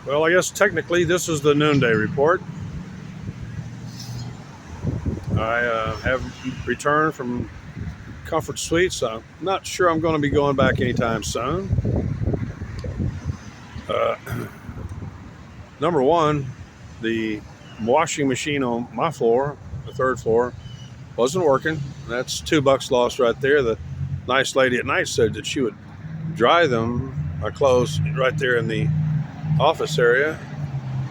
Well, I guess technically this is the Noonday Report. I have returned from Comfort Suites. I'm not sure I'm going to be going back anytime soon. Uh, Number one, the washing machine on my floor, the third floor, wasn't working. That's $2 lost right there. The nice lady at night said that she would dry my clothes right there in the office area.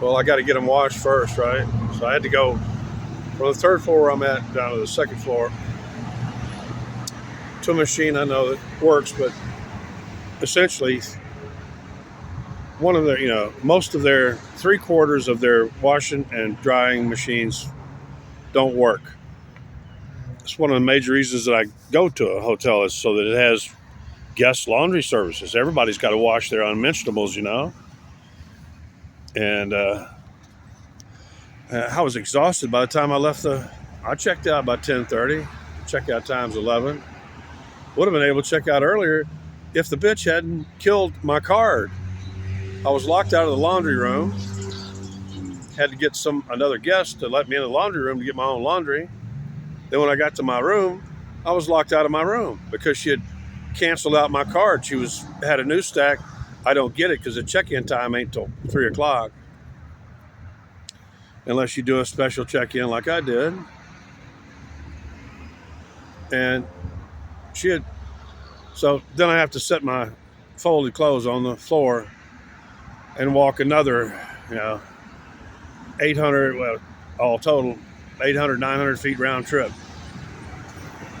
Well, I got to get them washed first, right? So I had to go from the third floor where I'm at down to the second floor to a machine I know that works, but essentially most of their 3/4 of their washing and drying machines don't work. It's one of the major reasons that I go to a hotel is so that it has guest laundry services. Everybody's got to wash their unmentionables, And I was exhausted by the time I left I checked out by 10:30. Checkout time's 11. Would have been able to check out earlier if the bitch hadn't killed my card. I was locked out of the laundry room. Had to get another guest to let me in the laundry room to get my own laundry. Then when I got to my room, I was locked out of my room because she had canceled out my card. She had a new stack. I don't get it because the check-in time ain't till 3 o'clock. Unless you do a special check-in like I did. And so then I have to set my folded clothes on the floor and walk another, 800, well, all total, 800, 900 feet round trip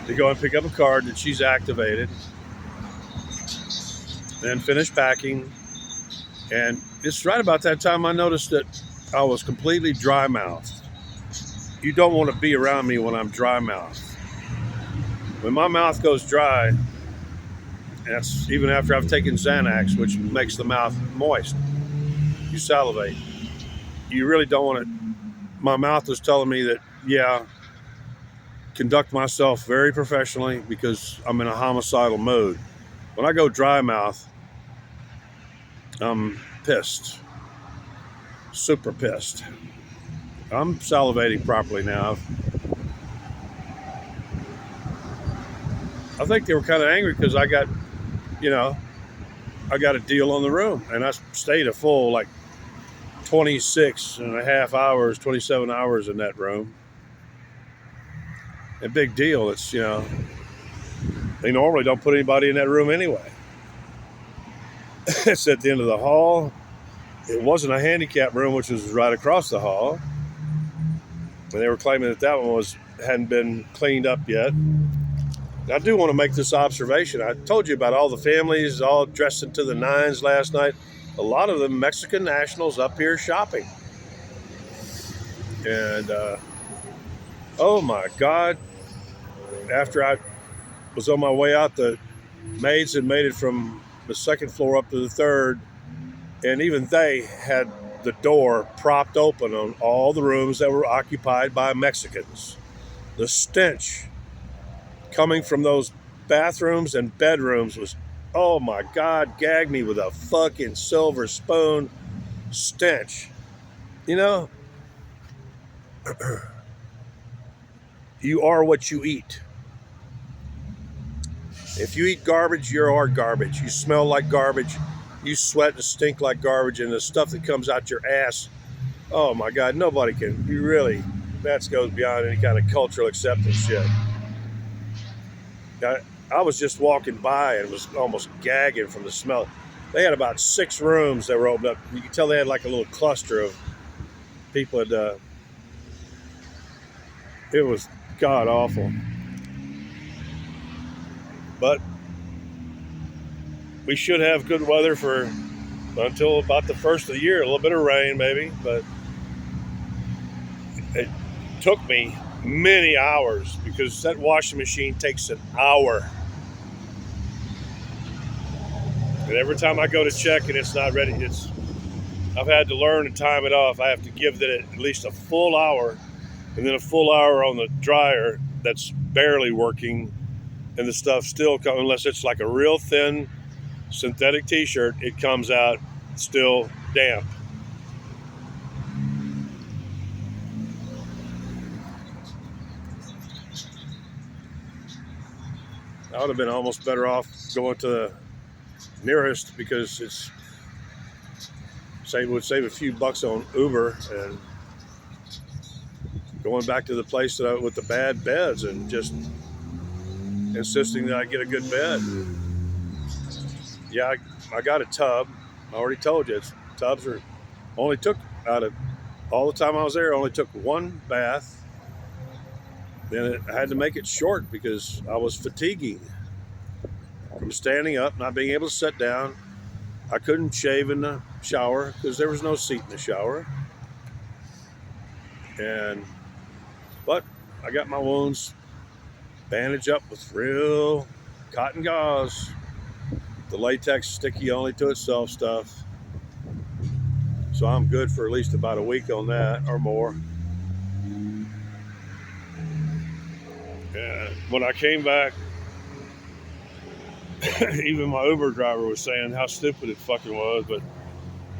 to go and pick up a card that she's activated, then finish packing. And it's right about that time I noticed that I was completely dry-mouthed. You don't want to be around me when I'm dry-mouthed. When my mouth goes dry, that's even after I've taken Xanax, which makes the mouth moist. You salivate. You really don't want it. My mouth was telling me that, conduct myself very professionally because I'm in a homicidal mood. When I go dry mouth, I'm pissed. Super pissed. I'm salivating properly now. I think they were kind of angry because I got a deal on the room, and I stayed a full 26 and a half hours, 27 hours in that room. A big deal. It's, they normally don't put anybody in that room anyway. It's at the end of the hall. It wasn't a handicap room, which was right across the hall. And they were claiming that one hadn't been cleaned up yet. I do want to make this observation. I told you about all the families all dressed into the nines last night. A lot of them Mexican nationals up here shopping. And, oh my God, after I was on my way out, the maids had made it from the second floor up to the third. And even they had the door propped open on all the rooms that were occupied by Mexicans. The stench coming from those bathrooms and bedrooms was, oh my God, gag me with a fucking silver spoon stench. You are what you eat. If you eat garbage, you are garbage. You smell like garbage. You sweat and stink like garbage, and the stuff that comes out your ass, oh my God, nobody can. That goes beyond any kind of cultural acceptance shit. I was just walking by and was almost gagging from the smell. They had about 6 rooms that were opened up. You could tell they had like a little cluster of people. It was god awful. But we should have good weather until about the first of the year. A little bit of rain maybe, but it took me many hours because that washing machine takes an hour. And every time I go to check and it's not ready, I've had to learn to time it off. I have to give it at least a full hour and then a full hour on the dryer that's barely working, and the stuff still comes, unless it's like a real thin synthetic t-shirt, it comes out still damp. I would have been almost better off going to the nearest, because would save a few bucks on Uber and going back to the place with the bad beds and just insisting that I get a good bed. Yeah, I got a tub. I already told you, tubs are only took out of all the time I was there. I only took one bath. Then I had to make it short because I was fatiguing from standing up, not being able to sit down. I couldn't shave in the shower because there was no seat in the shower. But I got my wounds bandaged up with real cotton gauze, the latex sticky only to itself stuff. So I'm good for at least about a week on that or more. And when I came back, even my Uber driver was saying how stupid it fucking was, but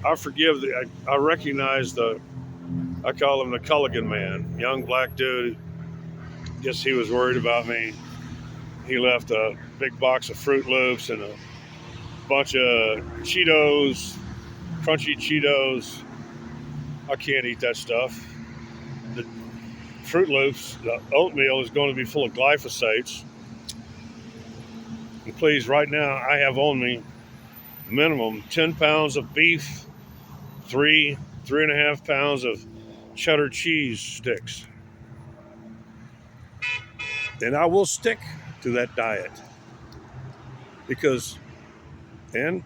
I recognize I call him the Culligan man, young black dude. Guess he was worried about me. He left a big box of Fruit Loops and a bunch of Cheetos, crunchy Cheetos. I can't eat that stuff. The Fruit Loops, the oatmeal is going to be full of glyphosates. And please, right now, I have on me minimum 10 pounds of beef, 3.5 pounds of cheddar cheese sticks. And I will stick to that diet and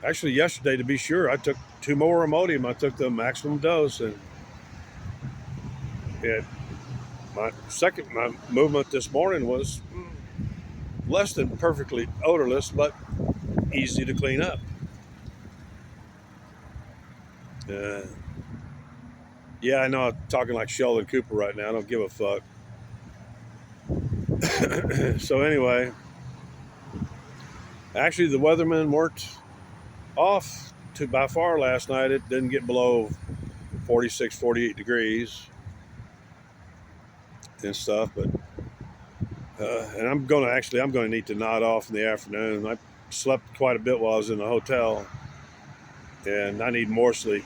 actually yesterday, to be sure, I took 2 more Imodium. I took the maximum dose, and my movement this morning was less than perfectly odorless, but easy to clean up. Yeah, I know I'm talking like Sheldon Cooper right now. I don't give a fuck. So anyway, actually the weathermen weren't off by far last night. It didn't get below 46, 48 degrees and stuff, but and I'm going to need to nod off in the afternoon. I slept quite a bit while I was in the hotel, and I need more sleep.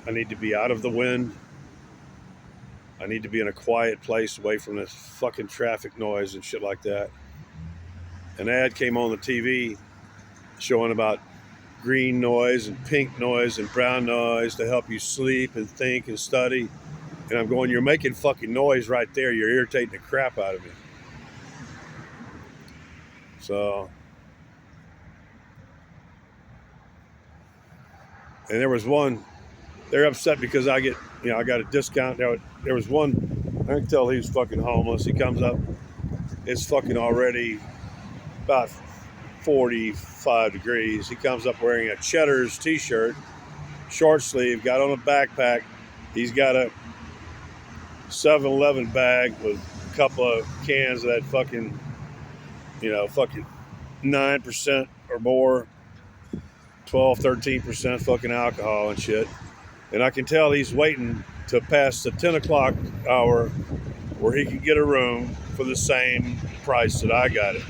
I need to be out of the wind. I need to be in a quiet place away from this fucking traffic noise and shit like that. An ad came on the TV showing about green noise and pink noise and brown noise to help you sleep and think and study. And I'm going, you're making fucking noise right there. You're irritating the crap out of me. So, and there was one, they're upset because I got a discount. There was one, I can tell he's fucking homeless. He comes up, it's fucking already about 45 degrees. He comes up wearing a Cheddar's t-shirt, short sleeve, got on a backpack. He's got a 7-Eleven bag with a couple of cans of that fucking 9% or more, 12, 13% fucking alcohol and shit. And I can tell he's waiting to pass the 10 o'clock hour where he can get a room for the same price that I got it.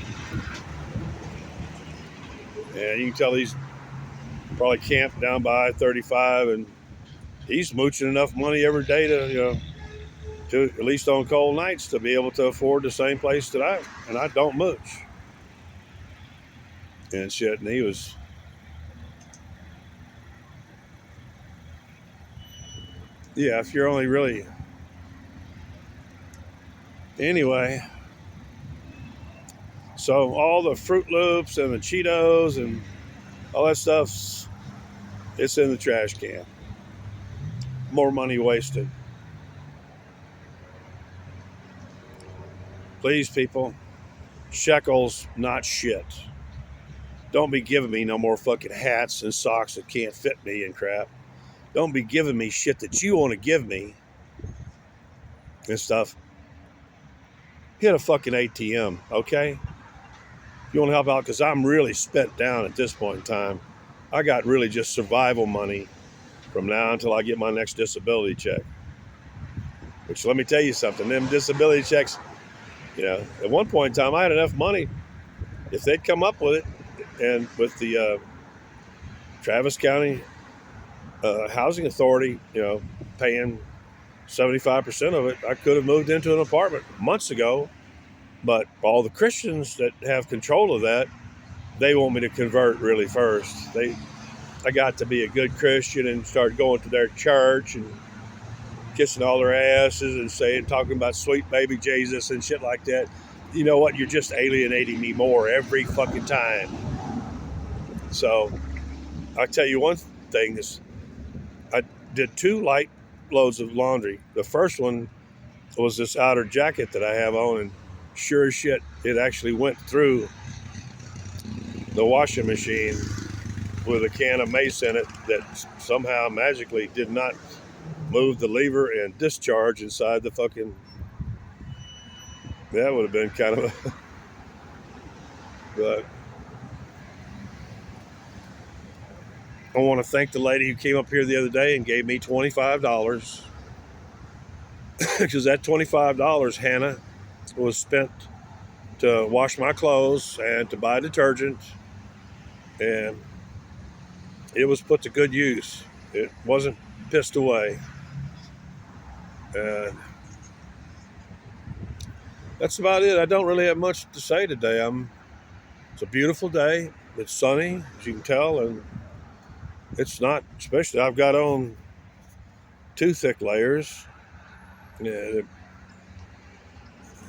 And you can tell he's probably camped down by I-35, and he's mooching enough money every day to at least on cold nights, to be able to afford the same place that I don't mooch and shit. And he was, yeah, if you're only really, anyway. So all the Fruit Loops and the Cheetos and all that stuff's, it's in the trash can. More money wasted. Please, people, shekels, not shit. Don't be giving me no more fucking hats and socks that can't fit me and crap. Don't be giving me shit that you want to give me and stuff. Hit a fucking ATM, okay? You want to help out? Because I'm really spent down at this point in time. I got really just survival money from now until I get my next disability check. Which, let me tell you something, them disability checks, You know, at one point in time, I had enough money. If they'd come up with it, and with the Travis County Housing Authority, you know, paying 75% of it, I could have moved into an apartment months ago. But all the Christians that have control of that, they want me to convert really first. I got to be a good Christian and start going to their church and kissing all their asses and talking about sweet baby Jesus and shit like that. You know what? You're just alienating me more every fucking time. So I'll tell you one thing is I did 2 light loads of laundry. The first one was this outer jacket that I have on, and sure as shit, it actually went through the washing machine with a can of mace in it that somehow magically did not move the lever and discharge inside the fucking. That would have been kind of a. But I want to thank the lady who came up here the other day and gave me $25 because that $25, Hannah, was spent to wash my clothes and to buy detergent, and it was put to good use. It wasn't pissed away. And that's about it. I don't really have much to say today. It's a beautiful day. It's sunny, as you can tell, and it's not, especially I've got on 2 thick layers. Yeah,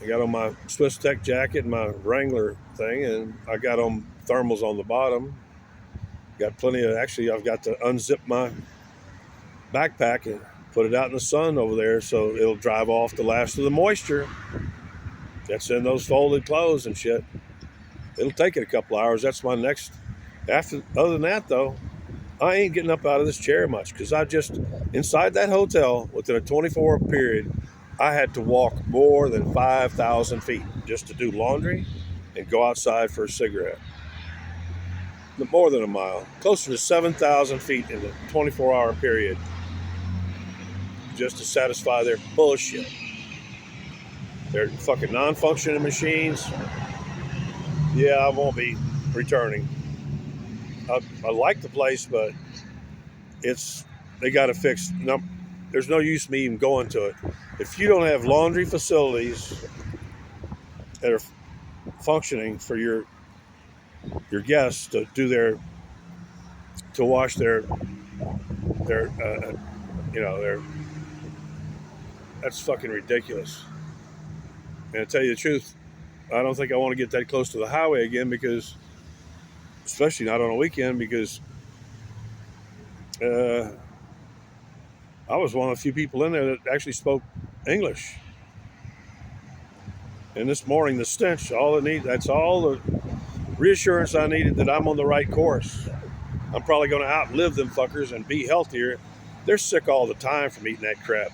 I got on my Swiss Tech jacket and my Wrangler thing, and I got on thermals on the bottom. Got plenty of, actually, I've got to unzip my backpack and put it out in the sun over there so it'll drive off the last of the moisture that's in those folded clothes and shit. It'll take it a couple hours. That's my next. Other than that, though, I ain't getting up out of this chair much because I just, inside that hotel within a 24-hour period, I had to walk more than 5,000 feet just to do laundry and go outside for a cigarette. More than a mile, closer to 7,000 feet in a 24-hour period just to satisfy their bullshit. They're fucking non-functioning machines. Yeah, I won't be returning. I like the place, but they got to fix. No, there's no use me even going to it. If you don't have laundry facilities that are functioning for your guests to do to wash their that's fucking ridiculous. And to tell you the truth, I don't think I want to get that close to the highway again, because, especially not on a weekend, because I was one of the few people in there that actually spoke English. And this morning, the stench, that's all the reassurance I needed that I'm on the right course. I'm probably going to outlive them fuckers and be healthier. They're sick all the time from eating that crap.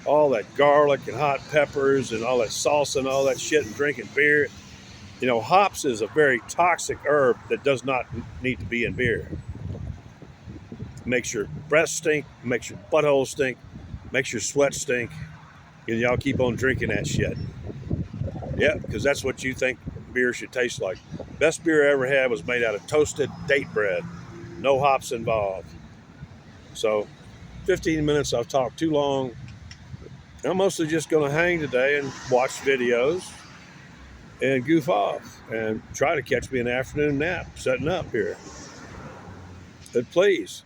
All that garlic and hot peppers and all that salsa and all that shit, and drinking beer. You know, hops is a very toxic herb that does not need to be in beer. Makes your breath stink, makes your butthole stink, makes your sweat stink, and y'all keep on drinking that shit. Yeah, because that's what you think beer should taste like. Best beer I ever had was made out of toasted date bread. No hops involved. So, 15 minutes, I've talked too long. I'm mostly just going to hang today and watch videos and goof off and try to catch me an afternoon nap setting up here. But please,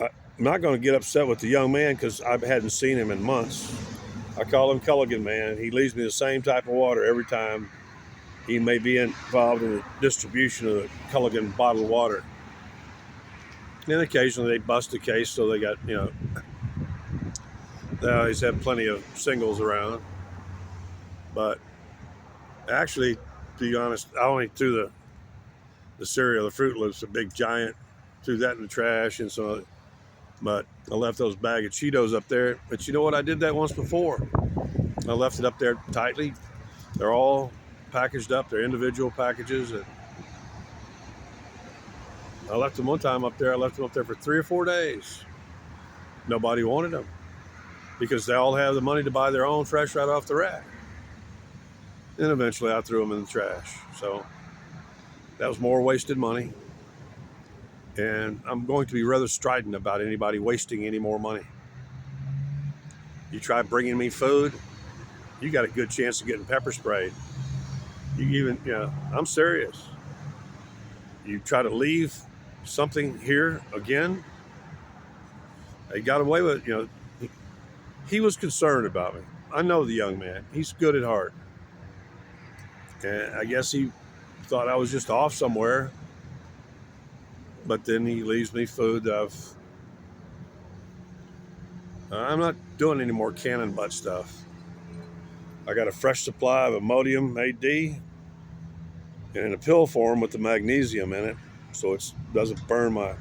I'm not going to get upset with the young man because I hadn't seen him in months. I call him Culligan Man. He leaves me the same type of water every time. He may be involved in the distribution of the Culligan bottled water. And occasionally they bust a case, so they got, they always have plenty of singles around. But actually, to be honest, I only threw the cereal, the Fruit Loops, a big giant, threw that in the trash, and so. But I left those bag of Cheetos up there. But you know what? I did that once before. I left it up there tightly. They're all packaged up. They're individual packages. And I left them one time up there. I left them up there for 3 or 4 days. Nobody wanted them because they all have the money to buy their own fresh right off the rack. And eventually I threw them in the trash. So that was more wasted money. And I'm going to be rather strident about anybody wasting any more money. You try bringing me food, you got a good chance of getting pepper sprayed. I'm serious. You try to leave something here again, they got away with it. He was concerned about me. I know the young man. He's good at heart. And I guess he thought I was just off somewhere. But then he leaves me food that I'm not doing any more cannon butt stuff. I got a fresh supply of Imodium AD in a pill form with the magnesium in it, so it doesn't burn my.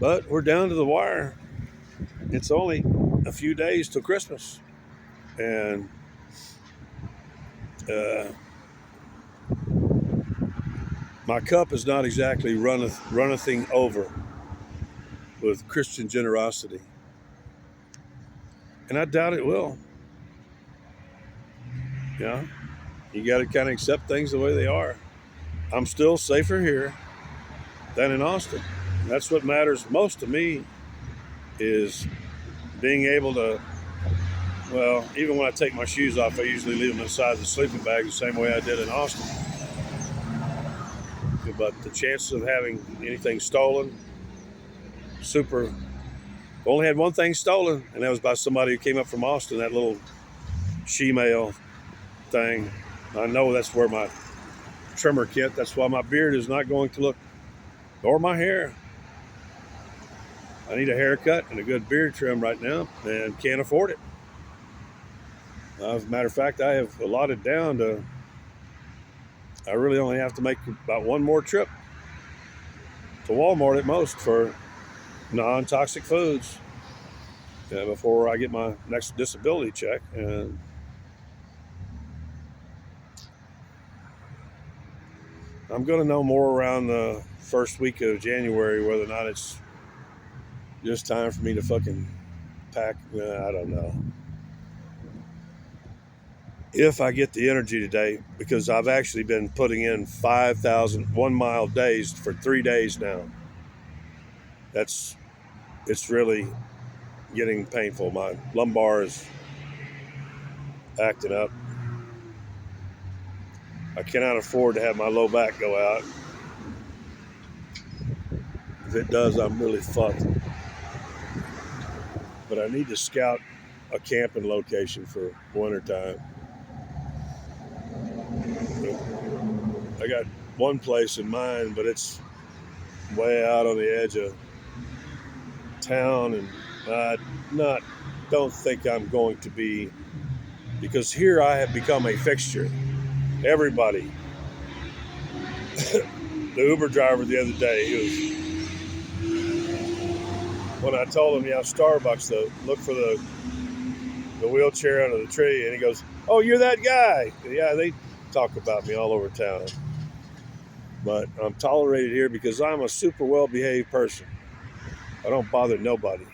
But we're down to the wire. It's only a few days till Christmas, and my cup is not exactly runneth over with Christian generosity, and I doubt it will. Yeah, you got to kind of accept things the way they are. I'm still safer here than in Austin. That's what matters most to me, is being able to, well, even when I take my shoes off, I usually leave them inside the sleeping bag the same way I did in Austin. But the chances of having anything stolen, super. Only had one thing stolen, and that was by somebody who came up from Austin, that little she-male thing. I know that's where my trimmer kit, that's why my beard is not going to look, or my hair. I need a haircut and a good beard trim right now, and can't afford it. As a matter of fact, I have allotted down to, I really only have to make about one more trip to Walmart at most for non-toxic foods before I get my next disability check. And I'm going to know more around the first week of January whether or not it's just time for me to fucking pack. I don't know. If I get the energy today, because I've actually been putting in 5,000 1-mile days for 3 days now. It's really getting painful. My lumbar is acting up. I cannot afford to have my low back go out. If it does, I'm really fucked. But I need to scout a camping location for wintertime. I got one place in mind, but it's way out on the edge of town, and I don't think I'm going to be, because here I have become a fixture. Everybody. The Uber driver the other day, when I told him, Starbucks, to look for the wheelchair under the tree, and he goes, "Oh, you're that guy." Yeah, they talk about me all over town. But I'm tolerated here because I'm a super well-behaved person. I don't bother nobody.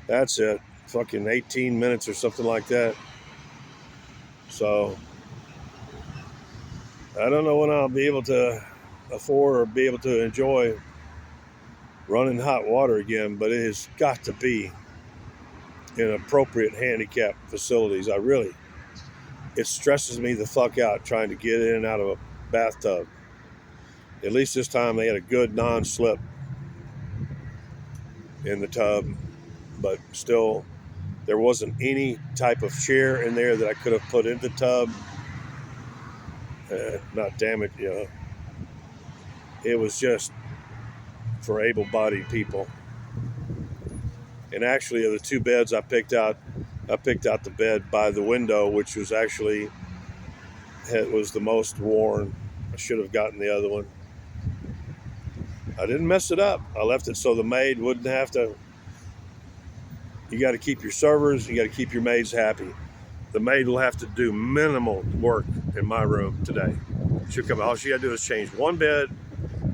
That's it. Fucking 18 minutes or something like that. So I don't know when I'll be able to afford or be able to enjoy running hot water again, but it has got to be in appropriate handicap facilities. It stresses me the fuck out trying to get in and out of a bathtub. At least this time they had a good non-slip in the tub, but still there wasn't any type of chair in there that I could have put in the tub, not damage. It was just for able-bodied people. And actually, of the two beds I picked out the bed by the window, which was actually, it was the most worn. I should have gotten the other one. I didn't mess it up. I left it so the maid wouldn't have to. You got to keep your servers, you got to keep your maids happy. The maid will have to do minimal work in my room today. She'll come. All she got to do is change one bed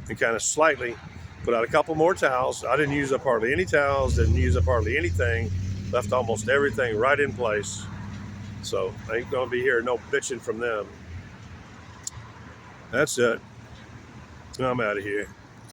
and kind of slightly put out a couple more towels. I didn't use up hardly any towels, didn't use up hardly anything, Left almost everything right in place. So I ain't gonna be hearing no bitching from them. That's it. I'm out of here.